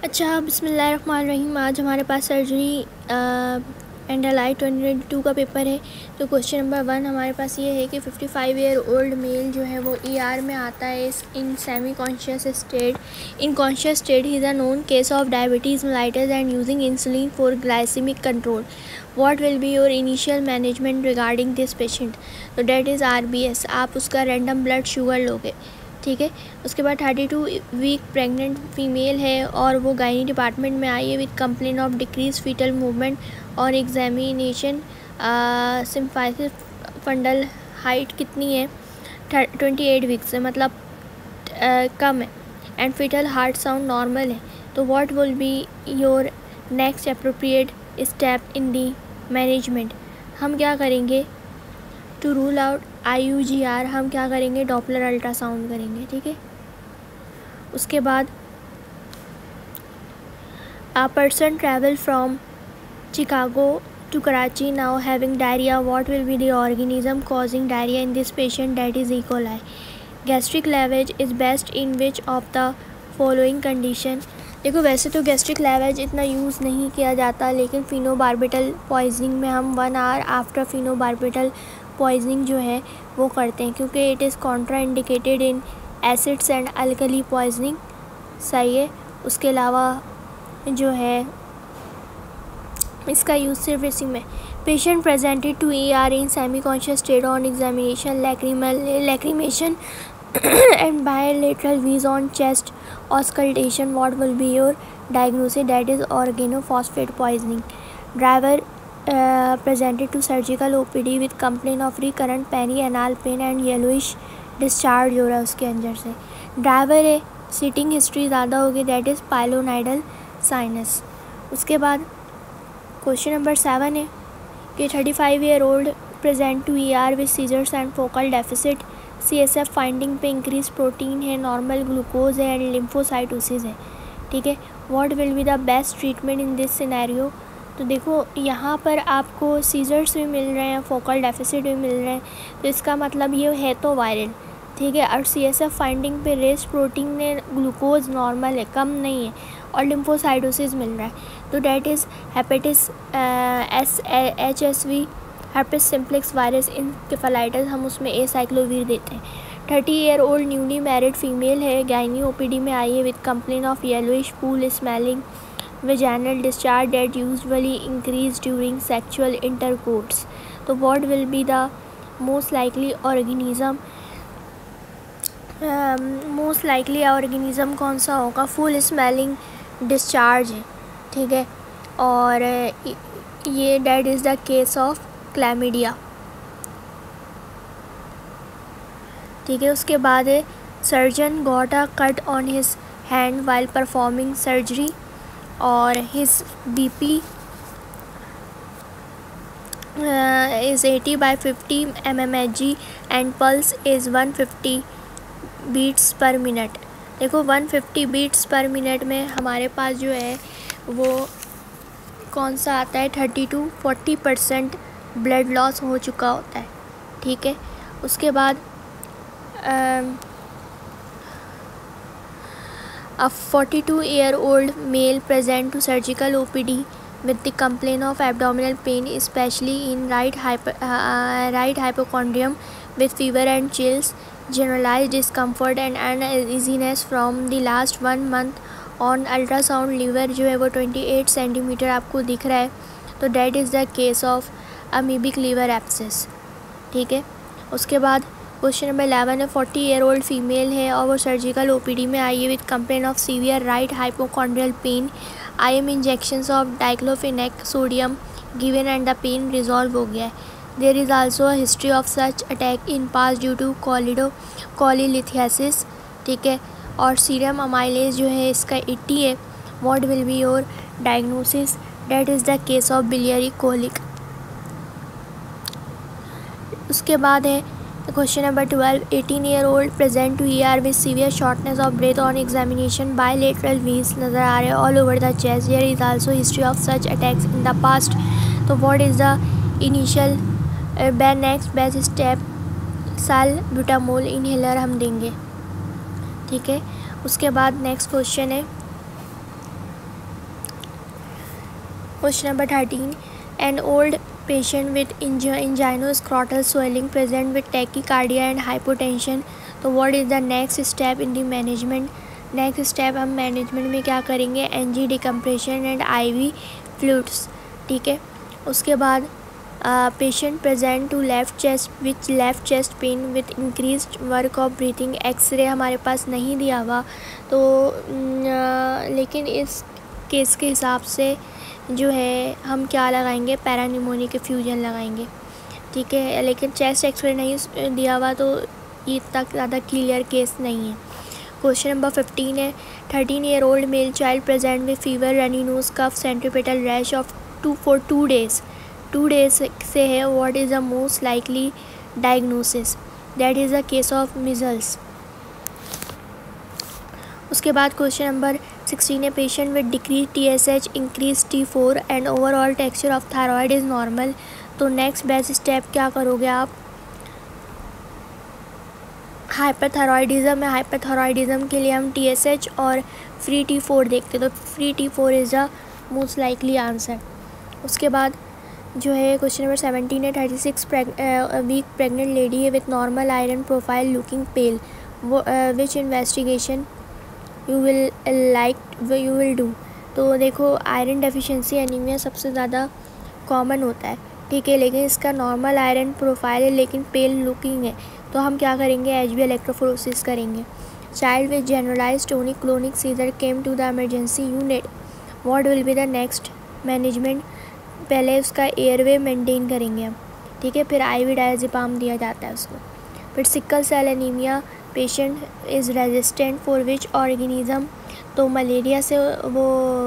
अच्छा, बिस्मिल्लाहिर्रहमानिर्रहीम। आज हमारे पास सर्जरी एंड अलाइ 2022 का पेपर है। तो क्वेश्चन नंबर 1 हमारे पास ये है कि 55 ईयर ओल्ड मेल जो है वो ER में आता है in semiconscious state. In conscious state he is a known case of diabetes mellitus and using insulin for glycaemic control. What will be your initial management regarding this patient? तो that is RBS। आप उसका random blood sugar लोगे, ठीक है। उसके बाद 32 week pregnant female है और वो गायनी डिपार्टमेंट में आई है with complain of decrease foetal movement और एग्जामिनेशन सिम्फाइसिस फंडल। हाइट कितनी है? 28 वीक्स से, मतलब कम है। And foetal heart sound normal है। तो what will be your next appropriate step in the management? हम क्या करेंगे? टू रूल आउट IUGR हम क्या करेंगे? डॉपलर अल्ट्रासाउंड करेंगे, ठीक है। उसके बाद a person travel from Chicago to Karachi now having diarrhoea. What will be the organism causing diarrhoea in this patient? That is E. coli। Gastric lavage is best in which of the following condition? देखो, वैसे तो gastric lavage इतना use नहीं किया जाता, लेकिन phenobarbital poisoning में हम 1 आवर आफ्टर फिनोबार्बिटल पॉइजनिंग जो है वो करते हैं, क्योंकि it is Contra indicated in acids and alkali poisoning. सही है। उसके अलावा जो है इसका यूज़ सिर्फ इसी में। Patient presented to ER in semiconscious state on examination lacrimation and bilateral wheeze on chest auscultation. What will be your diagnosis? That is organophosphate poisoning. Driver presented to surgical OPD with complaint of recurrent perianal pain and yellowish discharge हो रहा है उसके अंदर से। Driver है, seating history ज़्यादा होगी, that is pilonidal sinus. उसके बाद क्वेश्चन नंबर 7 है कि 35 year old present to ER with seizures and focal deficit. CSF finding पे इंक्रीज प्रोटीन है, नॉर्मल ग्लूकोज है एंड लिम्फोसाइटोसिस है, ठीक है। What will be the best treatment in this scenario? तो देखो, यहाँ पर आपको सीजर्स भी मिल रहे हैं, फोकल डेफिसिट भी मिल रहे हैं, तो इसका मतलब ये है तो वायरल, ठीक है। और CSF फाइंडिंग पे रेस्ट प्रोटीन ने ग्लूकोज नॉर्मल है, कम नहीं है, और लिम्फोसाइटोसिस मिल रहा है, तो डेट इज़ हेपेटिस HSV herpes simplex virus encephalitis. हम उसमें एसाइक्लोवीर देते हैं। 30 year old newly married female है, गायनी OPD में आई है with complain of yellowish foul smelling vaginal discharge that usually increase during sexual intercourse. तो what will be the most likely organism कौन सा होगा? फुल स्मेलिंग डिस्चार्ज है, ठीक है। और ये date is the case of chlamydia, ठीक है। उसके बाद है surgeon got a cut on his hand while performing surgery और his BP is 80/50 mmHg and pulse is 150 beats per minute। देखो, 150 beats per minute में हमारे पास जो है वो कौन सा आता है? 30-40% ब्लड लॉस हो चुका होता है, ठीक है। उसके बाद A 42-year-old male present to surgical OPD with the complaint of abdominal pain, especially in right hypochondrium, with fever and chills, generalized discomfort and uneasiness from the last 1 month. On ultrasound liver जो है वो 28 centimetre आपको दिख रहा है, तो that is the case of amoebic liver abscess, ठीक है। उसके बाद क्वेश्चन नंबर 11 है 40 ईयर ओल्ड फीमेल है और वो सर्जिकल OPD में आई है with complain of severe right hypochondrial pain. IM injections of diclofenac sodium given and the pain resolve हो गया है। There is also a history of such attack in past due to cholelithiasis, ठीक है। और serum amylase जो है इसका 80 है। What will be your diagnosis? That is the case of biliary colic. उसके बाद है question number 12 18 year old present to ER with severe shortness of breath on examination bilateral wheeze नज़र आ रहे हैं all over the chest. There is also history of such attacks in the past. तो what is the initial next best step? Salbutamol inhaler हम देंगे, ठीक है। उसके बाद नेक्स्ट क्वेश्चन है question number 13, an old patient with inguinoscrotal swelling present with tachycardia and hypotension, तो what is the next step in the management? Next step हम management में क्या करेंगे? NG decompression and IV fluids, ठीक है। उसके बाद patient present to left chest pain with increased work of breathing, X ray हमारे पास नहीं दिया हुआ, तो लेकिन इस केस के हिसाब से जो है हम क्या लगाएंगे? पैरानिमोनिक फ्यूजन लगाएंगे, ठीक है। लेकिन चेस्ट एक्सरे नहीं दिया हुआ तो ये तक ज़्यादा क्लियर केस नहीं है। क्वेश्चन नंबर 15 है, 13 year old male child present with fever, runny nose, cough, centripetal rash of 2 days से है, what is the most likely diagnosis? That is the case of measles. उसके बाद क्वेश्चन नंबर 16 है, patient with decrease TSH, increase T4 and overall texture of thyroid is normal, तो next best step क्या करोगे आप? Hyperthyroidism है, hyperthyroidism के लिए हम TSH और फ्री T4 देखते, तो free T4 is the most likely answer. उसके बाद जो है क्वेश्चन नंबर 17 है, 36 वीक प्रेग्नेंट लेडी है with normal iron profile looking pale, which investigation you will do? तो देखो आयरन डेफिशिएंसी एनीमिया सबसे ज़्यादा कॉमन होता है, ठीक है, लेकिन इसका नॉर्मल आयरन प्रोफाइल है लेकिन पेल लुकिंग है, तो हम क्या करेंगे? HB इलेक्ट्रोफोरेसिस करेंगे। Child with generalised tonic clonic seizure came to the emergency unit, what will be the next management? पहले उसका एयरवे मेंटेन करेंगे हम, ठीक है, फिर IV डायज़ेपाम दिया जाता है उसको। फिर sickle cell anaemia patient is resistant for which organism, तो मलेरिया से वो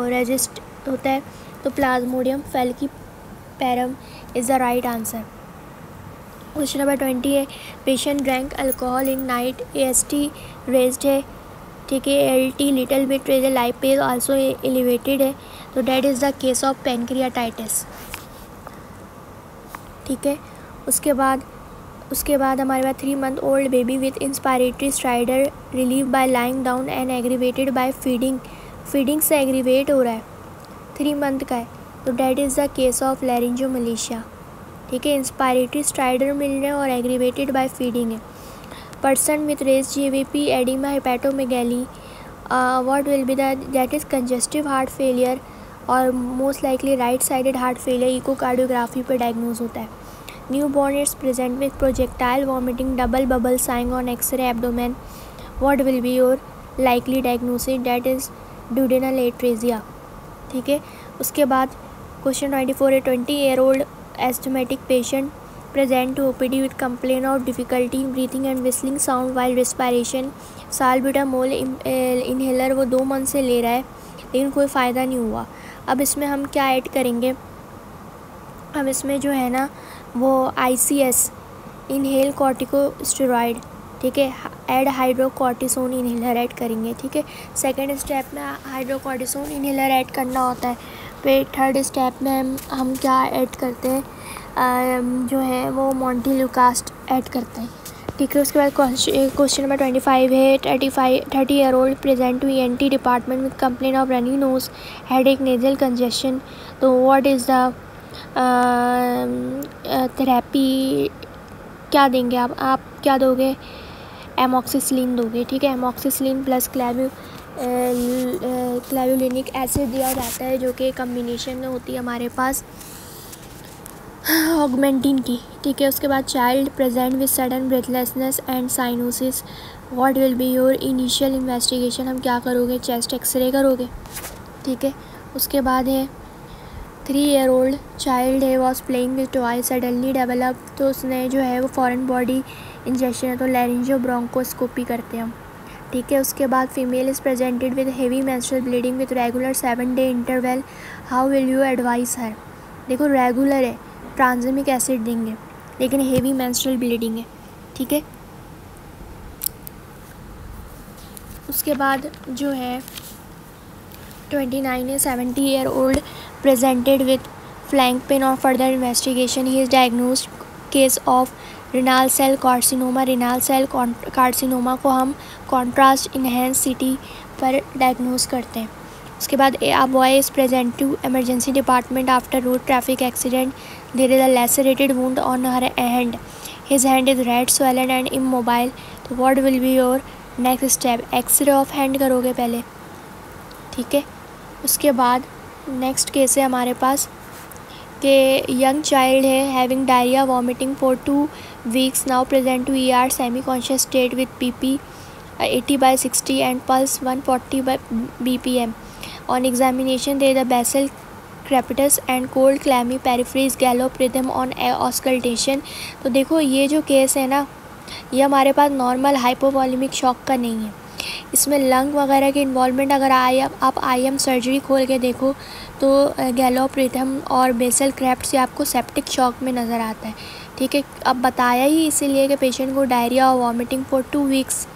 रेजिस्ट होता है, तो Plasmodium falciparum is the right answer. Question number 20 है, patient drank alcohol in night, AST raised है, ठीक है, LT little bit raise, lipase also elevated है, तो that is the case of pancreatitis, ठीक है। उसके बाद हमारे पास 3 month old baby with inspiratory stridor relieve bye lying down and aggravated by feeding से एग्रीवेट हो रहा है, 3 month का है, तो that is the case of laryngomalacia, ठीक है। इंस्पायरेटरी स्ट्राइडर मिल रहे हैं और एग्रीवेटेड बाय फीडिंग है। Person with raise GVP oedema hepatomegaly, what will be that is congestive heart failure और most likely right sided heart failure, echocardiography पर diagnose होता है। Newborn is present with projectile vomiting, double bubble saying on x ray abdomen, what will be your likely diagnosis? That is duodenal atresia, ठीक है। उसके बाद question 24 है, 20 year old asthmatic patient present to OPD with complaint of difficulty in breathing and whistling sound while respiration, salbutamol inhaler वो 2 month से ले रहा है लेकिन कोई फ़ायदा नहीं हुआ। अब इसमें हम क्या ऐड करेंगे? हम इसमें जो है ना वो ICS इनहेल कॉर्टिकोस्टेरॉइड, ठीक है, ऐड हाइड्रोकॉर्टिसोन इनहेलर ऐड करेंगे, ठीक है। सेकेंड स्टेप में हाइड्रोकॉर्टिसोन इनहेलर ऐड करना होता है। फिर थर्ड स्टेप में हम क्या ऐड करते हैं? जो है वो मोंटेलुकास्ट ऐड करते हैं, ठीक है। उसके बाद क्वेश्चन नंबर 25 है, 30 year old present to ENT department with complaint of runny nose, headache, nasal congestion, तो व्हाट इज़ द थेरेपी क्या देंगे आप क्या दोगे? एमॉक्सिसिलिन दोगे, ठीक है। एमॉक्सिसिलिन प्लस क्लैव्युलिनिक एसिड दिया जाता है, जो कि कम्बिनेशन में होती है हमारे पास ऑगमेंटिन की, ठीक है। उसके बाद child present with sudden breathlessness and cyanosis, what will be your initial investigation? हम क्या करोगे? चेस्ट एक्सरे करोगे, ठीक है। उसके बाद है 3 ईयर ओल्ड चाइल्ड है, was playing with toy, suddenly develop, तो उसने जो है वो फॉरेन बॉडी इंजेक्शन है, तो लैरिंजियो ब्रोंकोस्कोपी करते हैं हम, ठीक है। उसके बाद female is presented with heavy menstrual bleeding with regular 7-day interval, how will you advise her? देखो रेगुलर है, ट्रांसमिक एसिड देंगे, लेकिन हेवी मेंस्ट्रुअल ब्लीडिंग है, ठीक है। उसके बाद जो है 29 है, 70 year old presented with flank pain और further investigation he is diagnosed case of renal cell carcinoma. Renal cell carcinoma को हम कॉन्ट्रास्ट इन्हेंस CT पर डायग्नोज करते हैं, उसके बाद a boy is present to emergency department after road traffic accident. There is a lacerated wound on her hand. His hand is red, swollen and immobile. तो what will be your next step? X ray of hand करोगे पहले, ठीक है। उसके बाद next case है हमारे पास कि यंग चाइल्ड है having diarrhoea vomiting for 2 weeks, now present to ER semiconscious state with PP 80/60 and pulse 140 BPM. On examination there is a basal crepitus and cold clammy peripheries gallop rhythm on auscultation. तो देखो ये जो case है ना, ये हमारे पास normal hypovolaemic shock का नहीं है, इसमें लंग वगैरह के इन्वॉल्वमेंट अगर आप IM सर्जरी खोल के देखो तो गैलोप रिथम और बेसल क्रेप्ट से आपको सेप्टिक शॉक में नज़र आता है, ठीक है। अब बताया ही इसीलिए कि पेशेंट को डायरिया और वॉमिटिंग फॉर 2 weeks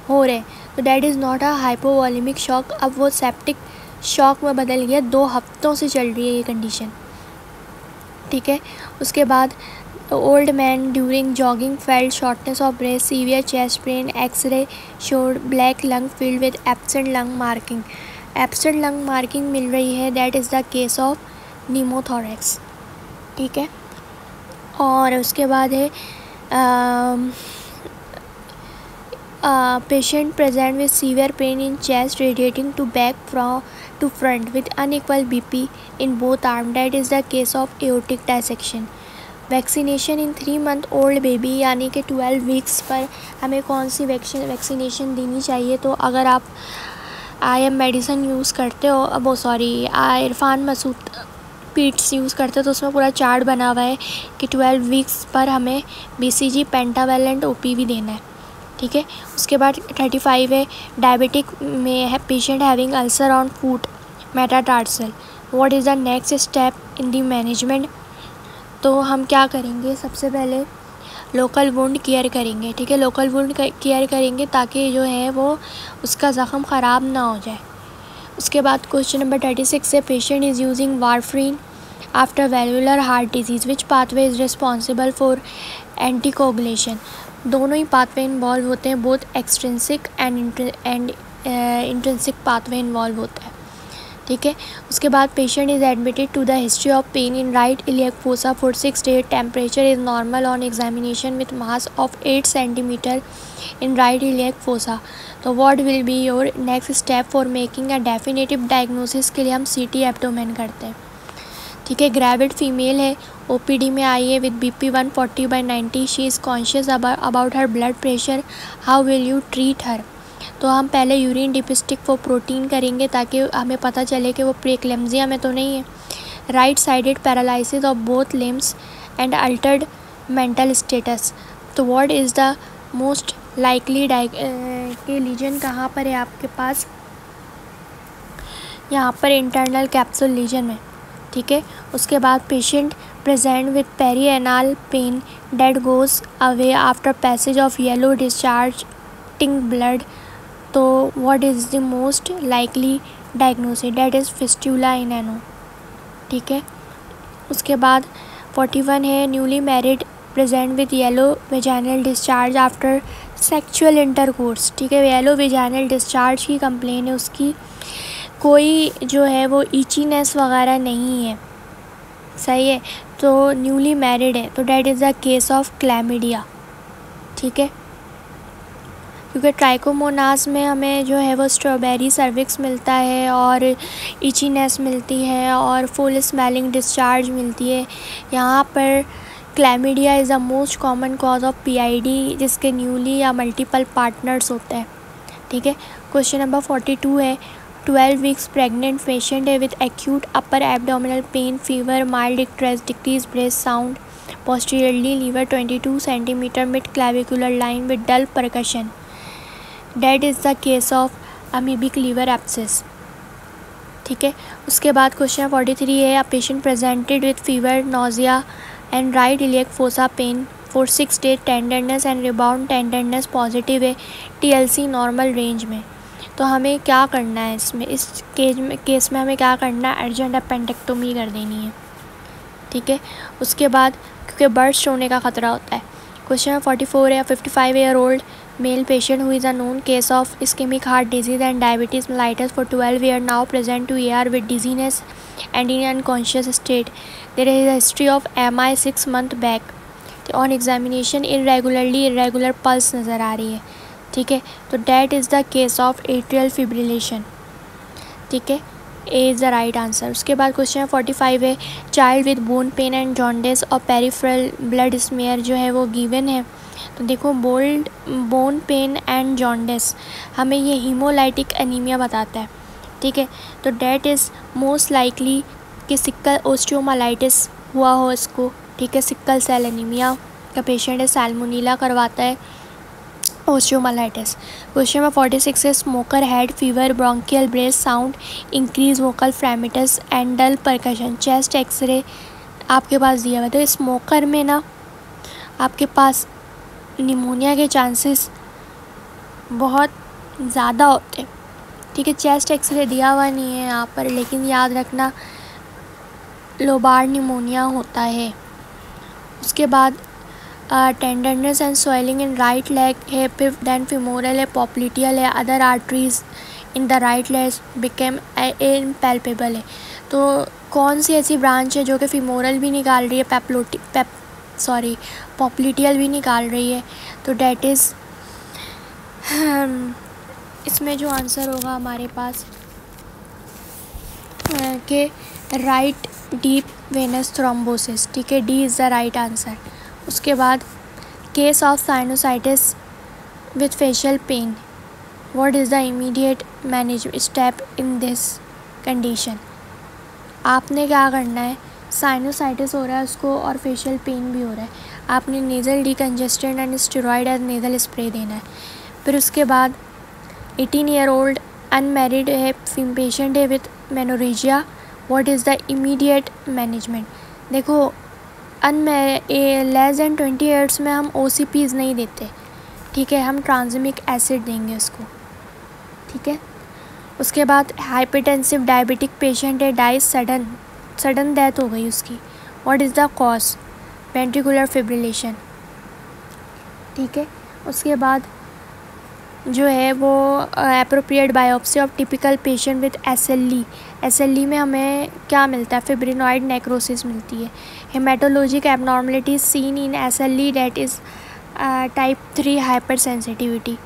हो रहे, तो that is not a hypovolaemic shock, अब वो सेप्टिक शॉक में बदल गया, 2 हफ्तों से चल रही है ये कंडीशन, ठीक है। उसके बाद old man during jogging felt shortness of breath, severe chest pain, X ray showed black lung field with absent lung marking. Absent lung marking मिल रही है, that is the case of pneumothorax, ठीक है। और उसके बाद है patient present with severe pain in chest radiating to back to front with unequal BP in both arms, that is the case of aortic dissection. Vaccination in 3-month-old baby यानी कि 12 weeks पर हमें कौन सी वैक्सीनेशन देनी चाहिए? तो अगर आप IM मेडिसिन यूज़ करते हो, वो सॉरी इरफान मसूद पीट्स यूज़ करते हो तो उसमें पूरा चार्ट बना हुआ है कि 12 weeks पर हमें BCG पेंटावेलेंट OPV देना है, ठीक है। उसके बाद 35 है डायबिटिक में है patient having ulcer on foot metatarsal, what is the next step in the management? तो हम क्या करेंगे, सबसे पहले लोकल वुंड केयर करेंगे, ठीक है। लोकल वुंड केयर करेंगे ताकि जो है वो उसका ज़ख़म ख़राब ना हो जाए। उसके बाद क्वेश्चन नंबर 36 है patient is using warfarin after valvular heart disease, which pathway is responsible for anticoagulation? दोनों ही पाथवे इन्वॉल्व होते हैं, both extrinsic and intrinsic pathway involve होता है, ठीक है। उसके बाद patient is admitted to the history of pain in right iliac fossa for 6 days, temperature is normal on examination with mass of 8 centimeter in right iliac fossa. तो what will be your next step for making a definitive diagnosis? के लिए हम CT abdomen करते हैं, ठीक है। Gravid female है, OPD में आई है with BP 140/90, she is conscious about her blood pressure, how will you treat her? तो हम पहले यूरिन डिपिस्टिक फॉर प्रोटीन करेंगे ताकि हमें पता चले कि वो प्रीक्लेम्जिया में तो नहीं है। Right sided paralysis of both limbs and altered mental status, तो what is the most likely के लीजन कहाँ पर है आपके पास? यहाँ पर इंटरनल कैप्सूल लीजन में, ठीक है। उसके बाद patient present with perianal pain that goes away after passage of yellow discharging blood, तो what is the most likely diagnosis? That is fistula in ano, ठीक है। उसके बाद 41 है newly married present with yellow vaginal discharge after sexual intercourse, ठीक है। Yellow vaginal discharge की complain है उसकी, कोई जो है वो ईचीनेस वगैरह नहीं है, सही है, तो न्यूली मैरिड है, तो that is the case of chlamydia, ठीक है। क्योंकि ट्राइकोमोनास में हमें जो है वो स्ट्रॉबेरी सर्विक्स मिलता है और ईचीनेस मिलती है और फुल स्मेलिंग डिस्चार्ज मिलती है। यहाँ पर chlamydia is the most common cause of PID जिसके न्यूली या मल्टीपल पार्टनर्स होते हैं, ठीक है। क्वेश्चन नंबर 42 है 12 weeks प्रेग्नेंट पेशेंट है with acute upper abdominal pain, fever, mild distress, decrease breast sound, posteriorly liver 22 centimeter mid clavicular line with dull percussion, that is the case of amoebic liver abscess, ठीक है। उसके बाद question 43 है a patient presented with fever, nausea and right iliac fossa pain for 6 days, tenderness and rebound tenderness positive है, TLC normal range में। तो हमें क्या करना है इसमें, इस केस में हमें क्या करना है, अर्जेंट अपेंडेक्टोमी कर देनी है, ठीक है। उसके बाद क्योंकि बर्स्ट होने का ख़तरा होता है। क्वेश्चन 44 है 55 year old male patient who is a known case of ischemic heart disease and diabetes mellitus for 12 years, now present to ER with dizziness and in unconscious state. There is a history of MI 6 month back. On examination irregular pulse नज़र आ रही है, ठीक है, तो that is the case of atrial fibrillation, ठीक है, A is the right answer. उसके बाद क्वेश्चन 45 है, child with bone pen and jaundice और पेरिफेरल ब्लड स्मेयर जो है वो गिवन है। तो देखो बोन पेन एंड जॉन्डिस हमें ये हीमोलाइटिक एनीमिया बताता है, ठीक है, तो डेट इज़ मोस्ट लाइकली कि सिक्कल ओस्टियोमालाइटिस हुआ हो इसको, ठीक है, सिक्कल सेल एनीमिया का पेशेंट है, सैल्मोनेला करवाता है ओस्टियोमालाइटिस। क्वेश्चन नंबर 46 है, smoker had fever, bronchial breath sound, increase vocal fremitus and dull percussion, chest X ray आपके पास दिया हुआ है। तो स्मोकर में ना आपके पास निमोनिया के चांसेस बहुत ज़्यादा होते हैं, ठीक है, चेस्ट एक्सरे दिया हुआ नहीं है यहाँ पर, लेकिन याद रखना लोबार निमोनिया होता है। उसके बाद tenderness and swelling in right leg है, फिर देन फिमोरल है, पॉप्लिटियल है, other arteries in the right leg became impalpable है। तो कौन सी ऐसी ब्रांच है जो कि फिमोरल भी निकाल रही है, पॉप्लिटियल भी निकाल रही है, तो डेट इज़ इसमें जो आंसर होगा हमारे पास के राइट डीप वेनस थ्रोम्बोसिस, ठीक है, D is the right answer. उसके बाद case of sinusitis with facial pen, what is the immediate management step in this condition. आपने क्या करना है, साइनोसाइटिस हो रहा है उसको और फेशियल पेन भी हो रहा है, आपने nasal decongestant and steroid as nasal spray देना है। फिर उसके बाद 18 ईयर ओल्ड अनमैरिड है पेशेंट है with menorrhagia, what is the immediate management. देखो लेस दैन 20 ईयर्स में हम OCPs नहीं देते, ठीक है, हम ट्रांसमिक एसिड देंगे उसको, ठीक है। उसके बाद हाइपरटेंसिव डायबिटिक पेशेंट है, डाइज सडन डेथ हो गई उसकी, what is the cause, ventricular fibrillation, ठीक है। उसके बाद जो है वो appropriate biopsy of typical patient with SLE में हमें क्या मिलता है, फिब्रिनॉइड नेक्रोसिस मिलती है। Haematologic abnormalities seen in SLE that is type 3 hypersensitivity,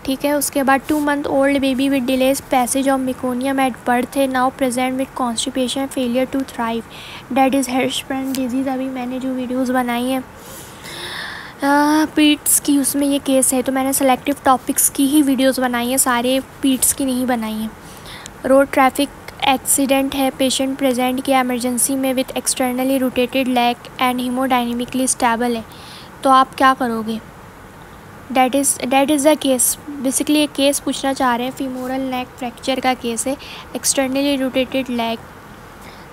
ठीक है। उसके बाद 2 month old baby with delays passage of meconium at birth है, now present with constipation failure to thrive, that is Hirschsprung disease. अभी मैंने जो videos बनाई हैं पीट्स की उसमें ये केस है, तो मैंने सेलेक्टिव टॉपिक्स की ही वीडियोस बनाई हैं, सारे पीट्स की नहीं बनाई हैं। रोड ट्रैफिक एक्सीडेंट है, पेशेंट प्रेजेंट किया इमरजेंसी में with externally rotated leg and haemodynamically stable है, तो आप क्या करोगे, that is the case. Basically ये केस पूछना चाह रहे हैं, फीमोरल नेक फ्रैक्चर का केस है, एक्सटर्नली रोटेटेड लेग,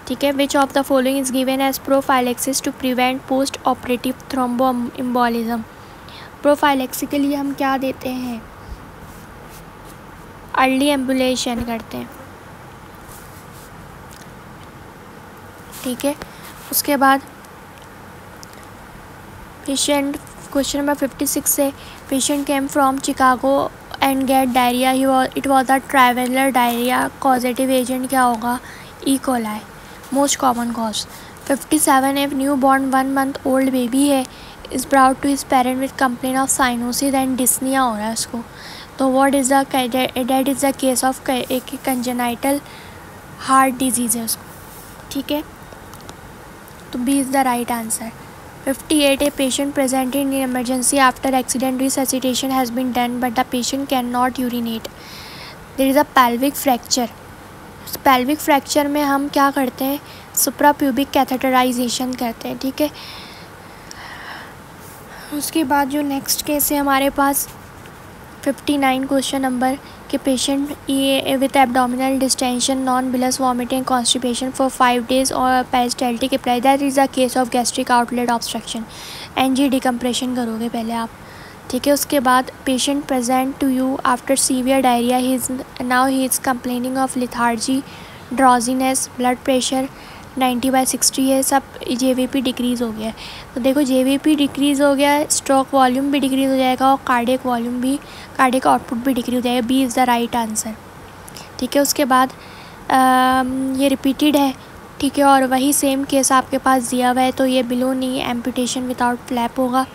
ठीक है। Which of the following is given as prophylaxis to prevent post operative thromboembolism. Prophylaxis के लिए हम क्या देते हैं, अर्ली एम्बुलेशन करते हैं, ठीक है। उसके बाद पेशेंट क्वेश्चन नंबर 56 है, patient came from Chicago and get diarrhoea, it was a traveller diarrhoea, causative agent क्या होगा, E coli, most common cause. 57 है, newborn 1 month old baby है, is brought to his parent with complain of cyanosis and dyspnoea हो रहा है उसको, तो what is the that is the case of एक कंजेनाइटल हार्ट डिजीज़ है उसको, ठीक है, तो B is the right answer. 58 है, patient presented in emergency after accident, resuscitation has been done but the patient can not urinate, there is a pelvic fracture. Pelvic fracture में हम क्या करते हैं, सुप्राप्यूबिक कैथेटराइजेशन करते हैं, ठीक है। उसके बाद जो नेक्स्ट केस है हमारे पास 59 क्वेश्चन नंबर के पेशेंट ये with abdominal distension, non bilious vomiting, constipation for 5 days और peristaltic apply, that is the case of gastric outlet obstruction, NG decompression करोगे पहले आप, ठीक है। उसके बाद patient present to you after severe diarrhoea, he is complaining of lethargy, drowsiness, blood pressure, 90/60 है, सब JVP डिक्रीज़ हो गया है। तो देखो JVP डिक्रीज़ हो गया है, स्ट्रोक वॉल्यूम भी डिक्रीज़ हो जाएगा और कार्डियक वॉल्यूम भी, कार्डियक आउटपुट भी डिक्रीज़ हो जाएगा। B is the right answer. ठीक है, उसके बाद ये रिपीटेड है, ठीक है, और वही सेम केस आपके पास दिया हुआ है, तो ये below knee amputation without flap होगा।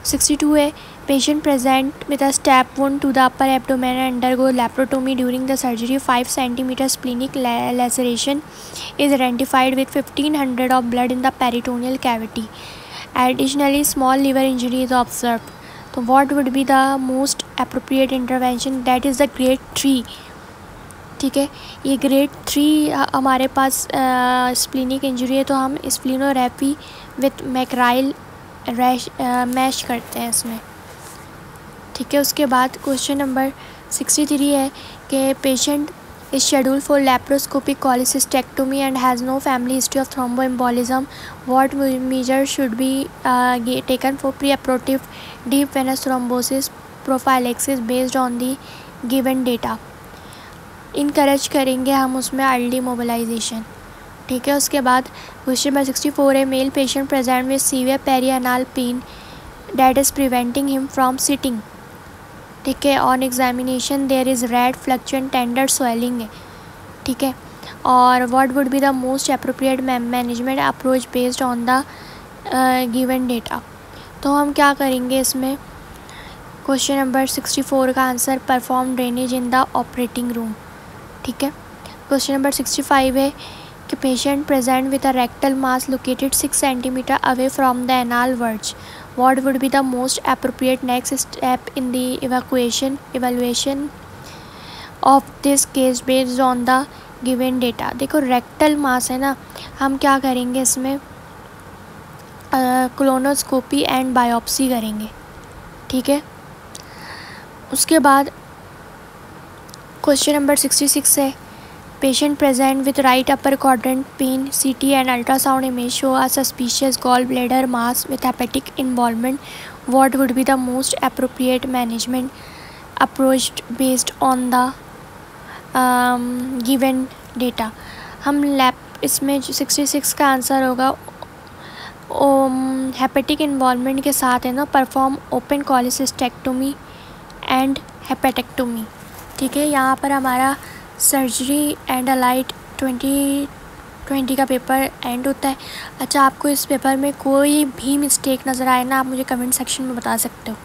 62 है, patient present with a stab wound to the upper abdomen undergo laparotomy during the surgery 5 cm splenic laceration is identified with 1500 of blood in the peritoneal cavity. Additionally, small liver injury is observed. So what would be the most appropriate intervention? That is the grade 3. ठीक है, ये grade 3 हमारे पास splenic injury है, तो हम स्प्लिनोरेपी with मैक्राइल mash करते हैं इसमें। ठीक है, उसके बाद क्वेश्चन नंबर 63 है कि patient is scheduled for laparoscopic cholecystectomy and has no family history of thromboembolism. What measures should be taken for preoperative deep venous thrombosis prophylaxis based on the given data? Encourage करेंगे हम उसमें early mobilisation. ठीक है, उसके बाद question number 64 है, male patient present with severe perianal pain that is preventing him from sitting. ठीक है, on examination there is red fluctuant tender swelling है। ठीक है, और what would be the most appropriate management approach based on the given data. तो हम क्या करेंगे इसमें, क्वेश्चन नंबर 64 का answer perform drainage in the operating room. ठीक है, क्वेश्चन नंबर 65 है कि patient present with a rectal mass located 6 cm away from the anal verge. What would be the most appropriate next step in the evaluation of this case based on the given data? देखो rectal मास है ना, हम क्या करेंगे इसमें colonoscopy and biopsy करेंगे। ठीक है, उसके बाद क्वेश्चन नंबर 66 है, patient present with right upper quadrant pain CT and ultrasound image show a suspicious gall bladder mass with hepatic involvement. What would be the most appropriate management approach based on the given data. हम lab इसमें 66 का answer होगा hepatic involvement के साथ है ना, perform open cholecystectomy and हेपेटेक्टोमी। ठीक है, यहाँ पर हमारा सर्जरी एंड अलाइट 2020 का पेपर एंड होता है। अच्छा, आपको इस पेपर में कोई भी मिस्टेक नज़र आए ना, आप मुझे कमेंट सेक्शन में बता सकते हो।